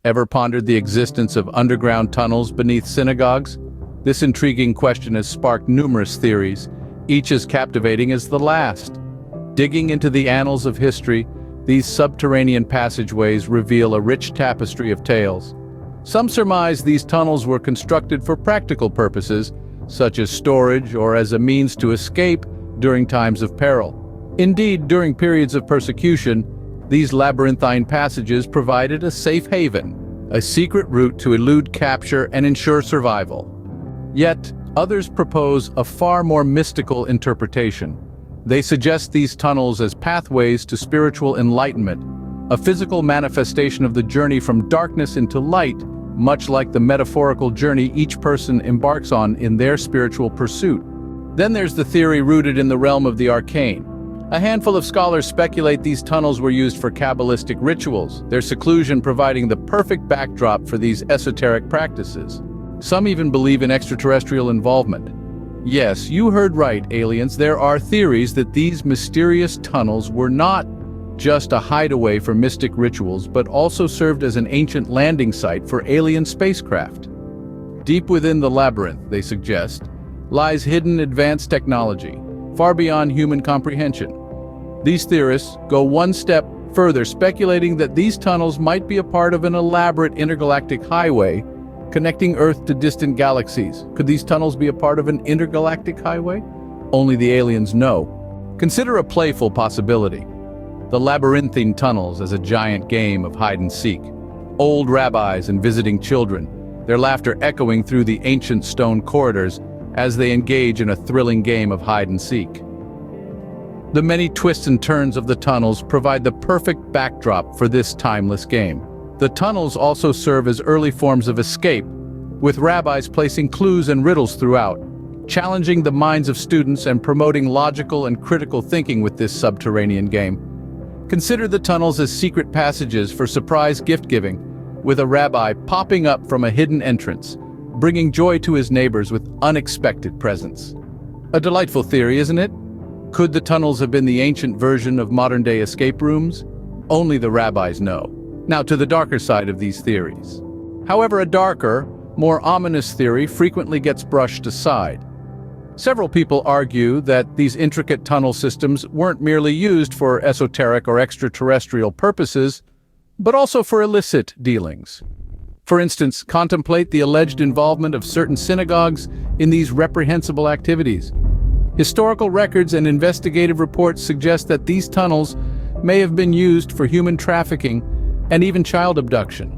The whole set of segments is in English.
Ever pondered the existence of underground tunnels beneath synagogues? This intriguing question has sparked numerous theories, each as captivating as the last. Digging into the annals of history, these subterranean passageways reveal a rich tapestry of tales. Some surmise these tunnels were constructed for practical purposes, such as storage or as a means to escape during times of peril. Indeed, during periods of persecution, these labyrinthine passages provided a safe haven, a secret route to elude capture and ensure survival. Yet, others propose a far more mystical interpretation. They suggest these tunnels as pathways to spiritual enlightenment, a physical manifestation of the journey from darkness into light, much like the metaphorical journey each person embarks on in their spiritual pursuit. Then there's the theory rooted in the realm of the arcane. A handful of scholars speculate these tunnels were used for Kabbalistic rituals, their seclusion providing the perfect backdrop for these esoteric practices. Some even believe in extraterrestrial involvement. Yes, you heard right, aliens. There are theories that these mysterious tunnels were not just a hideaway for mystic rituals, but also served as an ancient landing site for alien spacecraft. Deep within the labyrinth, they suggest, lies hidden advanced technology, far beyond human comprehension. These theorists go one step further, speculating that these tunnels might be a part of an elaborate intergalactic highway connecting Earth to distant galaxies. Could these tunnels be a part of an intergalactic highway? Only the aliens know. Consider a playful possibility: the labyrinthine tunnels as a giant game of hide-and-seek. Old rabbis and visiting children, their laughter echoing through the ancient stone corridors as they engage in a thrilling game of hide-and-seek. The many twists and turns of the tunnels provide the perfect backdrop for this timeless game. The tunnels also serve as early forms of escape, with rabbis placing clues and riddles throughout, challenging the minds of students and promoting logical and critical thinking with this subterranean game. Consider the tunnels as secret passages for surprise gift-giving, with a rabbi popping up from a hidden entrance, bringing joy to his neighbors with unexpected presents. A delightful theory, isn't it? Could the tunnels have been the ancient version of modern-day escape rooms? Only the rabbis know. Now to the darker side of these theories. However, a darker, more ominous theory frequently gets brushed aside. Several people argue that these intricate tunnel systems weren't merely used for esoteric or extraterrestrial purposes, but also for illicit dealings. For instance, contemplate the alleged involvement of certain synagogues in these reprehensible activities. Historical records and investigative reports suggest that these tunnels may have been used for human trafficking and even child abduction.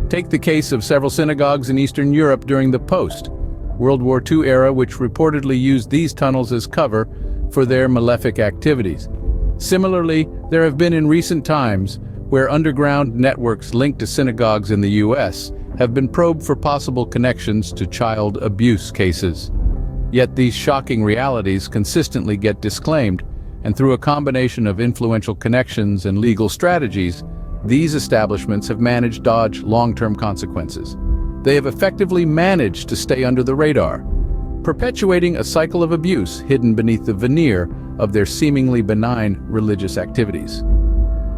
Take the case of several synagogues in Eastern Europe during the post-World War II era, which reportedly used these tunnels as cover for their malefic activities. Similarly, there have been in recent times where underground networks linked to synagogues in the US have been probed for possible connections to child abuse cases. Yet these shocking realities consistently get disclaimed, and through a combination of influential connections and legal strategies, these establishments have managed to dodge long-term consequences. They have effectively managed to stay under the radar, perpetuating a cycle of abuse hidden beneath the veneer of their seemingly benign religious activities.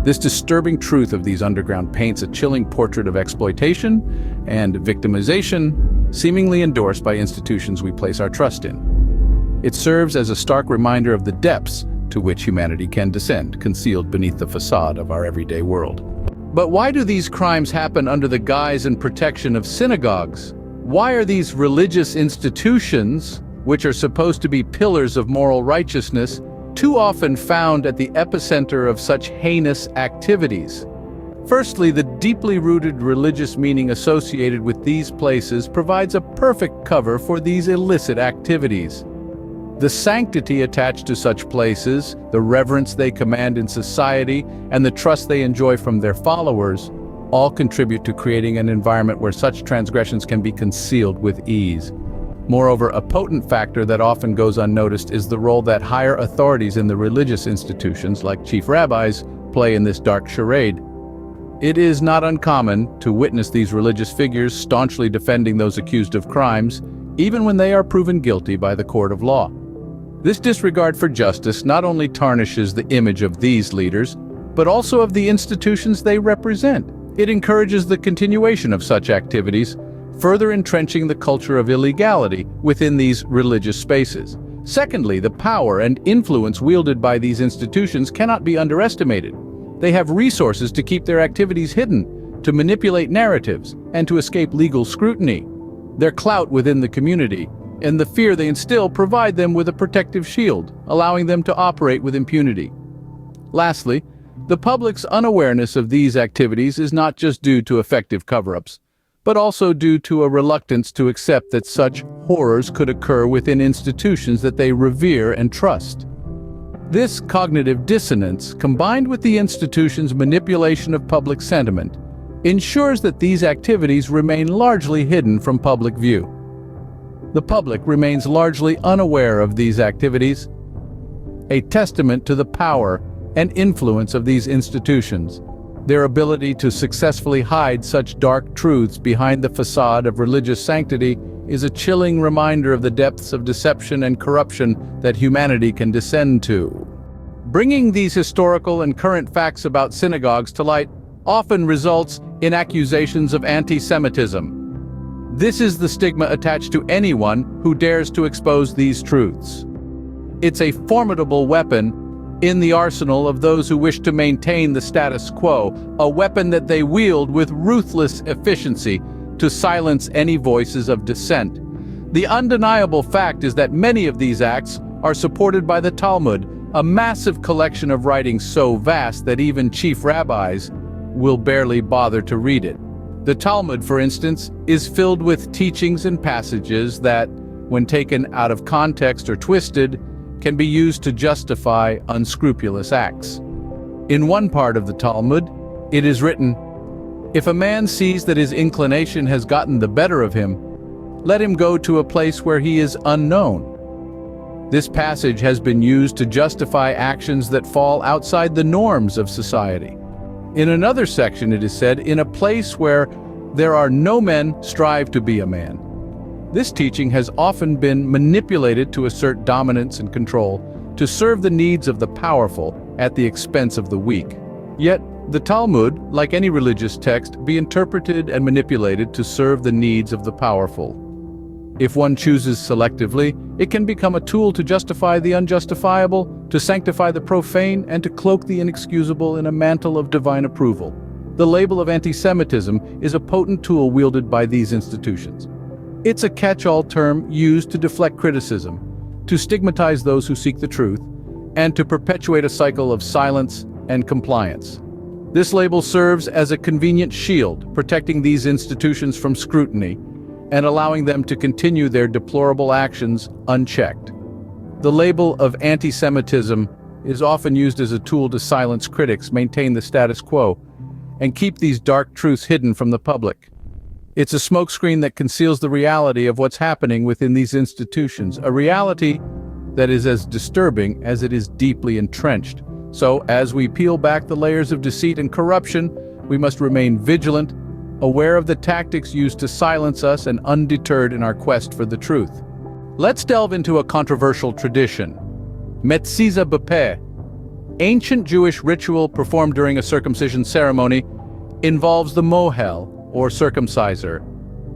This disturbing truth of these underground paints a chilling portrait of exploitation and victimization, seemingly endorsed by institutions we place our trust in. It serves as a stark reminder of the depths to which humanity can descend, concealed beneath the facade of our everyday world. But why do these crimes happen under the guise and protection of synagogues? Why are these religious institutions, which are supposed to be pillars of moral righteousness, too often found at the epicenter of such heinous activities? Firstly, the deeply rooted religious meaning associated with these places provides a perfect cover for these illicit activities. The sanctity attached to such places, the reverence they command in society, and the trust they enjoy from their followers all contribute to creating an environment where such transgressions can be concealed with ease. Moreover, a potent factor that often goes unnoticed is the role that higher authorities in the religious institutions, like chief rabbis, play in this dark charade. It is not uncommon to witness these religious figures staunchly defending those accused of crimes, even when they are proven guilty by the court of law. This disregard for justice not only tarnishes the image of these leaders, but also of the institutions they represent. It encourages the continuation of such activities, further entrenching the culture of illegality within these religious spaces. Secondly, the power and influence wielded by these institutions cannot be underestimated. They have resources to keep their activities hidden, to manipulate narratives, and to escape legal scrutiny. Their clout within the community and the fear they instill provide them with a protective shield, allowing them to operate with impunity. Lastly, the public's unawareness of these activities is not just due to effective cover-ups, but also due to a reluctance to accept that such horrors could occur within institutions that they revere and trust. This cognitive dissonance, combined with the institution's manipulation of public sentiment, ensures that these activities remain largely hidden from public view. The public remains largely unaware of these activities, a testament to the power and influence of these institutions. Their ability to successfully hide such dark truths behind the facade of religious sanctity is a chilling reminder of the depths of deception and corruption that humanity can descend to. Bringing these historical and current facts about synagogues to light often results in accusations of anti-Semitism. This is the stigma attached to anyone who dares to expose these truths. It's a formidable weapon in the arsenal of those who wish to maintain the status quo, a weapon that they wield with ruthless efficiency to silence any voices of dissent. The undeniable fact is that many of these acts are supported by the Talmud, a massive collection of writings so vast that even chief rabbis will barely bother to read it. The Talmud, for instance, is filled with teachings and passages that, when taken out of context or twisted, can be used to justify unscrupulous acts. In one part of the Talmud, it is written, "If a man sees that his inclination has gotten the better of him, let him go to a place where he is unknown." This passage has been used to justify actions that fall outside the norms of society. In another section it is said, "In a place where there are no men, strive to be a man." This teaching has often been manipulated to assert dominance and control, to serve the needs of the powerful at the expense of the weak. Yet, the Talmud, like any religious text, be interpreted and manipulated to serve the needs of the powerful. If one chooses selectively, it can become a tool to justify the unjustifiable, to sanctify the profane, and to cloak the inexcusable in a mantle of divine approval. The label of anti-Semitism is a potent tool wielded by these institutions. It's a catch-all term used to deflect criticism, to stigmatize those who seek the truth, and to perpetuate a cycle of silence and compliance. This label serves as a convenient shield, protecting these institutions from scrutiny and allowing them to continue their deplorable actions unchecked. The label of anti-Semitism is often used as a tool to silence critics, maintain the status quo, and keep these dark truths hidden from the public. It's a smokescreen that conceals the reality of what's happening within these institutions, a reality that is as disturbing as it is deeply entrenched. So, as we peel back the layers of deceit and corruption, we must remain vigilant, aware of the tactics used to silence us, and undeterred in our quest for the truth. Let's delve into a controversial tradition. Metziza b'peh, ancient Jewish ritual performed during a circumcision ceremony, involves the mohel, or circumciser,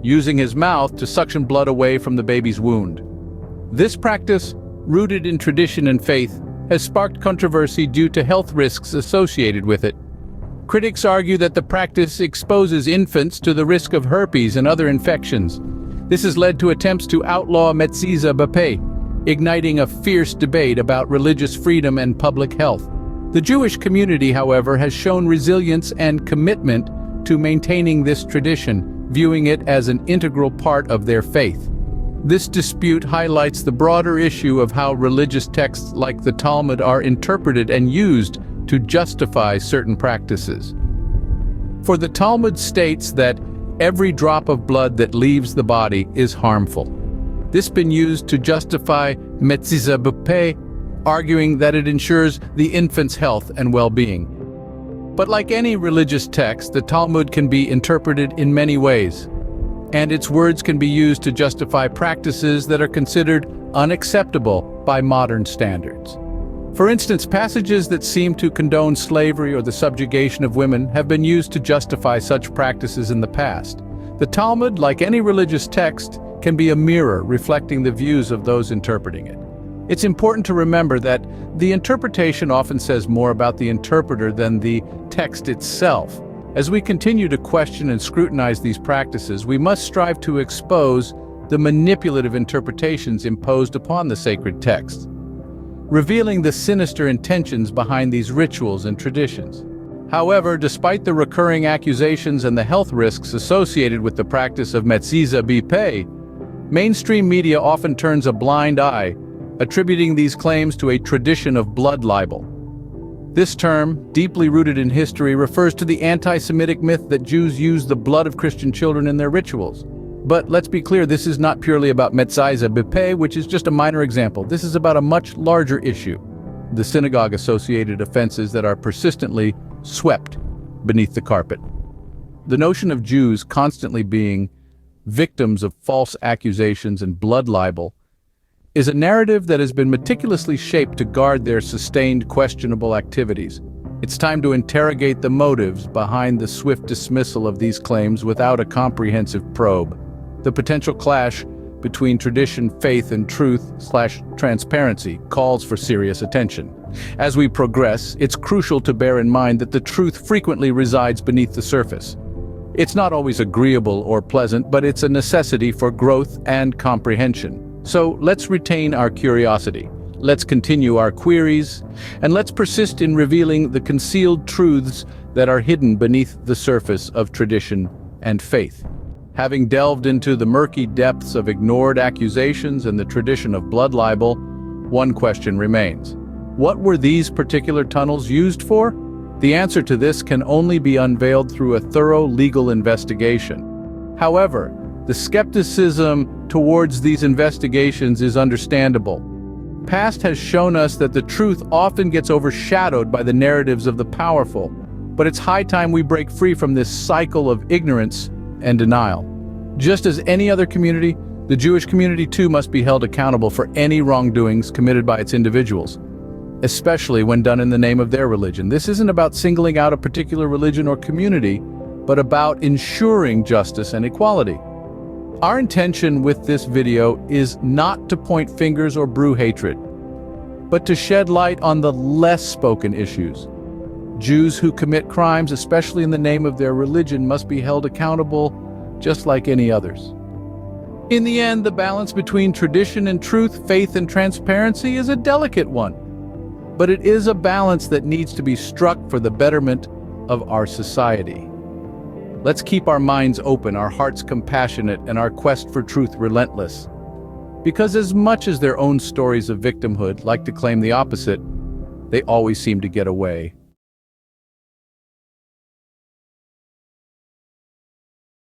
using his mouth to suction blood away from the baby's wound. This practice, rooted in tradition and faith, has sparked controversy due to health risks associated with it. Critics argue that the practice exposes infants to the risk of herpes and other infections. This has led to attempts to outlaw Metziza b'peh, igniting a fierce debate about religious freedom and public health. The Jewish community, however, has shown resilience and commitment to maintaining this tradition, viewing it as an integral part of their faith. This dispute highlights the broader issue of how religious texts like the Talmud are interpreted and used to justify certain practices. For the Talmud states that every drop of blood that leaves the body is harmful. This has been used to justify Metziza b'peh, arguing that it ensures the infant's health and well-being. But like any religious text, the Talmud can be interpreted in many ways, and its words can be used to justify practices that are considered unacceptable by modern standards. For instance, passages that seem to condone slavery or the subjugation of women have been used to justify such practices in the past. The Talmud, like any religious text, can be a mirror reflecting the views of those interpreting it. It's important to remember that the interpretation often says more about the interpreter than the text itself. As we continue to question and scrutinize these practices, we must strive to expose the manipulative interpretations imposed upon the sacred texts, revealing the sinister intentions behind these rituals and traditions. However, despite the recurring accusations and the health risks associated with the practice of metziza b'peh, mainstream media often turns a blind eye, attributing these claims to a tradition of blood libel. This term, deeply rooted in history, refers to the anti-Semitic myth that Jews use the blood of Christian children in their rituals. But let's be clear, this is not purely about metziza b'peh, which is just a minor example. This is about a much larger issue: the synagogue-associated offenses that are persistently swept beneath the carpet. The notion of Jews constantly being victims of false accusations and blood libel is a narrative that has been meticulously shaped to guard their sustained questionable activities. It's time to interrogate the motives behind the swift dismissal of these claims without a comprehensive probe. The potential clash between tradition, faith, and truth/transparency calls for serious attention. As we progress, it's crucial to bear in mind that the truth frequently resides beneath the surface. It's not always agreeable or pleasant, but it's a necessity for growth and comprehension. So let's retain our curiosity, let's continue our queries, and let's persist in revealing the concealed truths that are hidden beneath the surface of tradition and faith. Having delved into the murky depths of ignored accusations and the tradition of blood libel, one question remains. What were these particular tunnels used for? The answer to this can only be unveiled through a thorough legal investigation. However, the skepticism towards these investigations is understandable. Past has shown us that the truth often gets overshadowed by the narratives of the powerful, but it's high time we break free from this cycle of ignorance and denial. Just as any other community, the Jewish community too must be held accountable for any wrongdoings committed by its individuals, especially when done in the name of their religion. This isn't about singling out a particular religion or community, but about ensuring justice and equality. Our intention with this video is not to point fingers or brew hatred, but to shed light on the less spoken issues. Jews who commit crimes, especially in the name of their religion, must be held accountable just like any others. In the end, the balance between tradition and truth, faith and transparency is a delicate one, but it is a balance that needs to be struck for the betterment of our society. Let's keep our minds open, our hearts compassionate, and our quest for truth relentless. Because as much as their own stories of victimhood like to claim the opposite, they always seem to get away.